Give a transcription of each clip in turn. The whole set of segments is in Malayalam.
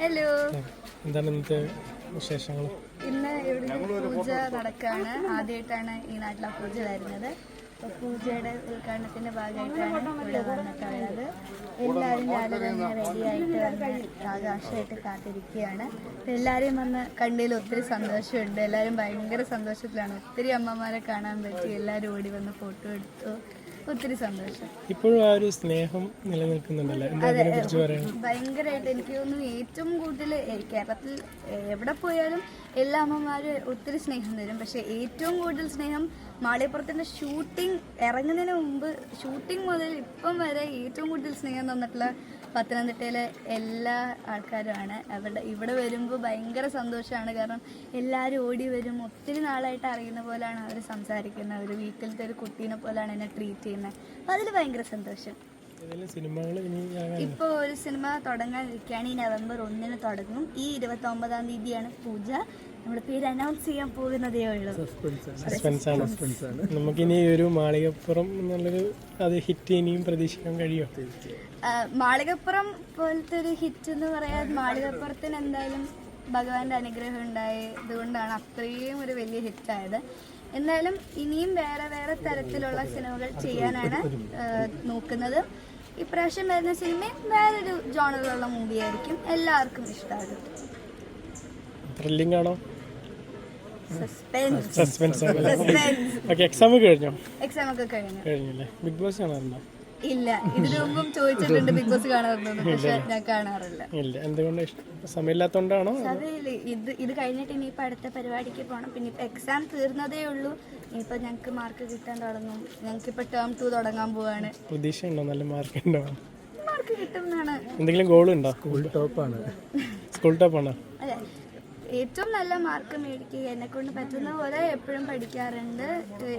ഹലോ, എന്താണ് ഇന്നത്തെ വിശേഷങ്ങൾ? ഇന്ന് ഇവിടെ പൂജ നടക്കാണ്. ആദ്യമായിട്ടാണ് ഈ നാട്ടിലെ പൂജ വരുന്നത്. അപ്പോൾ പൂജയുടെ ഉദ്ഘാടനത്തിന്റെ ഭാഗമായിട്ടാണ് ഇവിടെ വന്നിട്ടുള്ളത്. എല്ലാവരും രാവിലെ തന്നെ റെഡിയായിട്ട് വന്ന് ആകാശമായിട്ട് കാത്തിരിക്കുകയാണ്. എല്ലാവരെയും വന്ന് കണ്ടതിൽ ഒത്തിരി സന്തോഷമുണ്ട്. എല്ലാവരും ഭയങ്കര സന്തോഷത്തിലാണ്. ഒത്തിരി അമ്മമാരെ കാണാൻ പറ്റി. എല്ലാവരും ഓടി വന്ന് ഫോട്ടോ എടുത്തു. ഒത്തിരി സന്തോഷം. ഇപ്പോഴും ആ ഒരു സ്നേഹം നിലനിൽക്കുന്നുണ്ടല്ലോ, ഭയങ്കരമായിട്ട് എനിക്ക് തോന്നുന്നു. ഏറ്റവും കൂടുതൽ കേരളത്തിൽ എവിടെ പോയാലും എല്ലാ അമ്മമാരും ഒത്തിരി സ്നേഹം തരും. പക്ഷെ ഏറ്റവും കൂടുതൽ സ്നേഹം മാളികപ്പുറത്തിന്റെ ഷൂട്ടിംഗ് ഇറങ്ങുന്നതിന് മുമ്പ്, ഷൂട്ടിംഗ് മുതൽ ഇപ്പം വരെ ഏറ്റവും കൂടുതൽ സ്നേഹം തന്നിട്ടുള്ള പത്തനംതിട്ടയിലെ എല്ലാ ആൾക്കാരുമാണ്. ഇവിടെ വരുമ്പോൾ ഭയങ്കര സന്തോഷമാണ്. കാരണം എല്ലാവരും ഓടി വരും. ഒത്തിരി നാളായിട്ട് അറിയുന്ന പോലെയാണ് അവർ സംസാരിക്കുന്നത്. ഒരു വീട്ടിലത്തെ ഒരു കുട്ടീനെ പോലെയാണ് എന്നെ ട്രീറ്റ് ചെയ്യുന്നത്. അപ്പം അതിൽ ഭയങ്കര സന്തോഷം. ഇപ്പോൾ ഒരു സിനിമ തുടങ്ങാനിരിക്കുകയാണ്. ഈ നവംബർ 1 തുടങ്ങും. ഈ 29-ാം തീയതിയാണ് പൂജ. നമ്മുടെ പേര് അനൗൺസ് ചെയ്യാൻ പോകുന്നതേ ഉള്ളൂ. നമുക്കിനി ഒരു മാളികപ്പുറം എന്നുള്ളൊരു അത് ഹിറ്റ് ഇനിയും പ്രതീക്ഷിക്കാൻ കഴിയുമോ? മാളികപ്പുറം പോലത്തെ ഒരു ഹിറ്റ് എന്ന് പറയാൻ മാളികപ്പുറത്തിന് എന്തായാലും ഭഗവാന്റെ അനുഗ്രഹം ഉണ്ടായതുകൊണ്ടാണ് അത്രയും ഒരു വലിയ ഹിറ്റായത്. എന്തായാലും ഇനിയും വേറെ വേറെ തരത്തിലുള്ള സിനിമകൾ ചെയ്യാനാണ് നോക്കുന്നത്. ഇപ്രാവശ്യം വരുന്ന സിനിമയും വേറൊരു ജോണറിലുള്ള മൂവി ആയിരിക്കും. എല്ലാവർക്കും ഇഷ്ടമാകും. ത്രില്ലിംഗ് ആണോ? സസ്പെൻസ്. എക്സാം ഒക്കെ കഴിഞ്ഞോ? എക്സാം ഒക്കെ കഴിഞ്ഞല്ലേ? ബിഗ് ബോസ് കാണാറുണ്ടോ? ഇല്ല, ഇതിനു മുമ്പും ചോദിച്ചിട്ടുണ്ട് ബിഗ് ബോസ് കാണാറുണ്ടോ, പക്ഷെ ഞാൻ കാണാറില്ല. ഇല്ല, എന്തുകൊണ്ട്? സമയമില്ലാത്തോണ്ടാണോ? ഇത് കഴിഞ്ഞിട്ട് ഇനിയിപ്പോ അടുത്ത പരിപാടിക്ക് പോകണം. പിന്നെ ഇപ്പൊ എക്സാം തീർന്നതേ ഉള്ളൂ. ഇനിയിപ്പോ ഞങ്ങക്ക് മാർക്ക് കിട്ടാൻ തുടങ്ങും. ഞങ്ങൾക്കിപ്പോ ടേം 2 തുടങ്ങാൻ പോവാണ്. പ്രതീക്ഷ ഉണ്ടോ? നല്ല മാർക്ക് ഉണ്ടോ? മാർക്ക് കിട്ടുന്നതാണ്. എന്തെങ്കിലും ഗോൾ ഉണ്ടോ? സ്കൂൾ ടോപ്പാണ്. അതെ, ഏറ്റവും നല്ല മാർക്ക് മേടിക്കുക. എന്നെ കൊണ്ട് പറ്റുന്ന പോലെ എപ്പോഴും പഠിക്കാറുണ്ട്,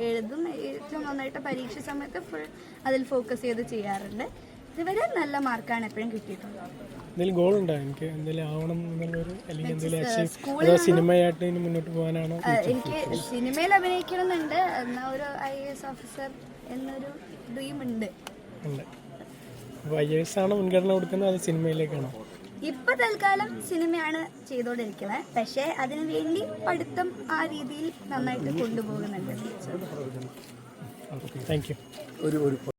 എഴുതും. ഏറ്റവും നന്നായിട്ട് പരീക്ഷ സമയത്ത് ഫുൾ അതിൽ ഫോക്കസ് ചെയ്ത് ചെയ്യാറുണ്ട്. ഇതുവരെ നല്ല മാർക്കാണ് എപ്പോഴും കിട്ടിയിട്ടുള്ളത്. എന്തെങ്കിലും ഗോൾ ഉണ്ടോ? എനിക്ക് എന്തെങ്കിലും ആവണം എന്നുള്ളൊരു, അല്ലെങ്കിൽ എന്തെങ്കിലും സിനിമയായിട്ട് മുന്നോട്ട് പോകാനാണോ? എനിക്ക് സിനിമയിൽ അഭിനയിക്കണമെന്നുണ്ട്. എന്നാൽ ഒരു IAS ഓഫീസർ എന്നൊരു ഡ്രീം ഉണ്ട്. അപ്പോൾ IAS ആണോ മുൻഗണന കൊടുക്കുന്നത്, അത് സിനിമയിലേക്കാണോ? ഇപ്പൊ തൽക്കാലം സിനിമയാണ് ചെയ്തോണ്ടിരിക്കുന്നത്. പക്ഷെ അതിനു വേണ്ടി പഠിത്തം ആ രീതിയിൽ നന്നായിട്ട് കൊണ്ടുപോകുന്നുണ്ട്. Thank you.